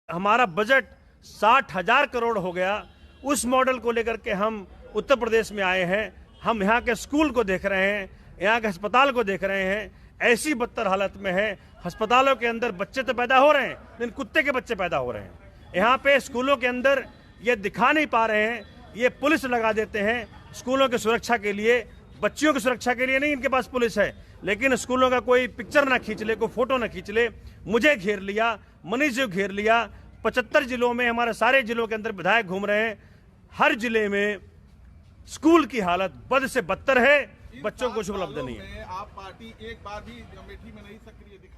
हमारा बजट 60,000 करोड़ हो गया। उस मॉडल को लेकर के हम उत्तर प्रदेश में आए हैं। हम यहाँ के स्कूल को देख रहे हैं, यहाँ के अस्पताल को देख रहे हैं। ऐसी बदतर हालत में है। अस्पतालों के अंदर बच्चे तो पैदा हो रहे हैं, लेकिन कुत्ते के बच्चे पैदा हो रहे हैं। यहाँ पे स्कूलों के अंदर ये दिखा नहीं पा रहे हैं। ये पुलिस लगा देते हैं स्कूलों की सुरक्षा के लिए, बच्चियों की सुरक्षा के लिए नहीं इनके पास पुलिस है। लेकिन स्कूलों का कोई पिक्चर ना खींच ले, कोई फोटो ना खींच ले। मुझे घेर लिया, मनीष जी घेर लिया। 75 जिलों में, हमारे सारे जिलों के अंदर विधायक घूम रहे हैं। हर जिले में स्कूल की हालत बद से बदतर है, बच्चों को कुछ उपलब्ध नहीं है। आप पार्टी एक बार भी अमेठी में नहीं सक्रिय दिखी।